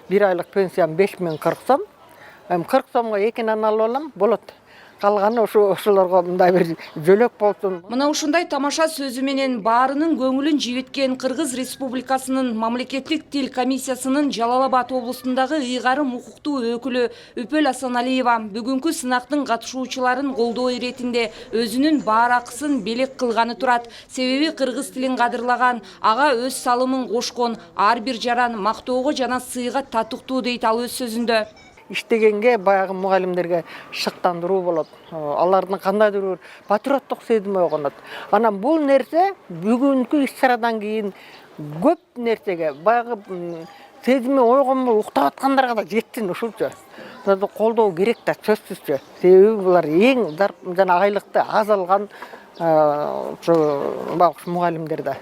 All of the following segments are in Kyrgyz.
1 айлық пенсиям 5040 сом. 40 сомға екенен алып алам, болады. Қалғаны ошолорго мындай бир жөлөк болсун. Мына ушундай тамаша сөзү менен баарынын көңүлүн жибиткен Кыргыз Республикасынын мамлекеттик тил комиссиясынын Жалал-Абад облусундагы ыйгарым укуктуу өкүлү Үпөл Асаналиева бүгүнкү сынактын катышуучуларын колдоо иретинде өзүнүн баар акысын белек кылганы турат. Себеби кыргыз тилин кадырлаган, ага өз салымын кошкон ар бир жаран мактоого жана сыйга татыктуу дейт ал өз сөзүндө. Иштегенге баягы мугалимдерге шыктандыруу болот. Алардын кандайдыр бир патриоттук сезими ойгонот. Анан бул нерсе бүгүнкү иш-чарадан кийин көп нерсеге баягы сезими ойгонмой уктап аткандарга да жетсин ушулчу. Колдоо керек да сөзсүзчү. Себеби булар эң жана айлыкты аз алган мугалимдерде.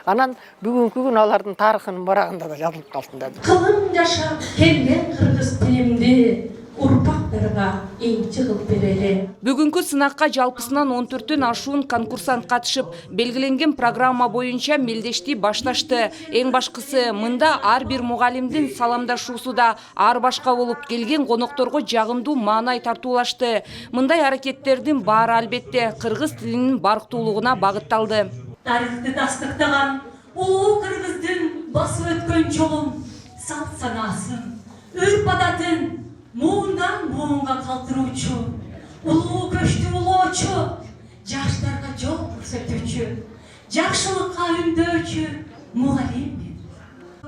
Анан бүгүнкү күн алардын тарыхынын барагында да жазылып калсын деди. Кылым жашап келген кыргыз тилимди урпактарга эңчи кылып берели. Бүгүнкү сынакка жалпысынан 14төн ашуун конкурсант катышып, белгиленген программа боюнча мелдешти башташты. Эң башкысы мында ар бир мугалимдин саламдашуусу да ар башка болуп, келген конокторго жагымдуу маанай тартуулашты. Мындай аракеттердин баары албетте кыргыз тилинин барктуулугуна багытталды. Тарыхты тастыктаган улуу кыргыздын басып өткөн жолун, салт санаасын, үрп адатын муундан муунга калтыруучу, улуу көчтү улоочу, жаштарга жол көрсөтүүчү, жакшылыкка үндөочү мугалим.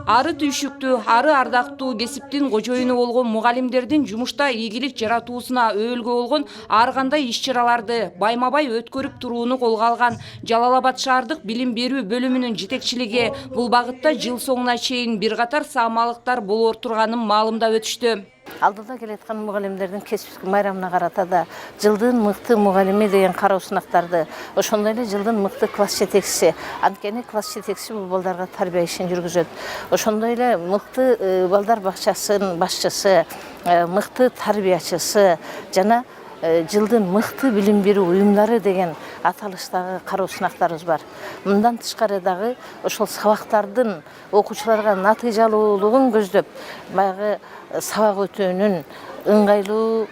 Ары түйшүктүү, ары ардактуу кесиптин кожоюну болгон мугалимдердин жумушта ийгилик жаратуусуна өөлгө болгон ар кандай иш-чараларды байма-бай өткөрүп турууну колго алган Жалал-Абад шаардык билим берүү бөлүмүнүн жетекчилиги бул багытта жыл соңуна чейин бир катар саамалыктар болор турганын маалымдап өтүштү. Алдыда келеткан мугалимдердин кесиптик майрамына карата да жылдын мыкты мугалими деген кароо сынактарды, ошондой эле жылдын мыкты класс жетекчиси, анткени класс жетекчиси бул балдарга тарбия ишин жүргүзөт. Ошондой эле мыкты балдар бакчасынын башчысы, мыкты тарбиячысы жана жылдын мыкты билим берүү уюмдары деген аталыштагы кароо сынактарыбыз бар. Мындан тышкары дагы ошол сабактардын окуучуларга натыйжалуулугун көздөп, баягы сабак өтүүнүн ыңгайлуу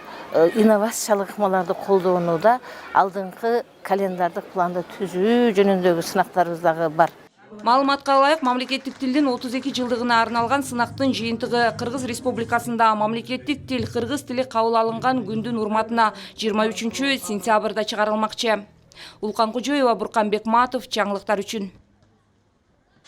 инновациялык ыкмаларды колдонууда алдыңкы календардык планды түзүү жөнүндөгү сынактарыбыз дагы бар. Маалыматка ылайык, мамлекеттик тилдин 32 жылдыгына арналган сынактын жыйынтыгы Кыргыз Республикасында мамлекеттик тил кыргыз тили кабыл алынган күндүн урматына 23 сентябрда чыгарылмакчы. Улкан Кожоева, Буркан Бекматов, жаңылыктар үчүн.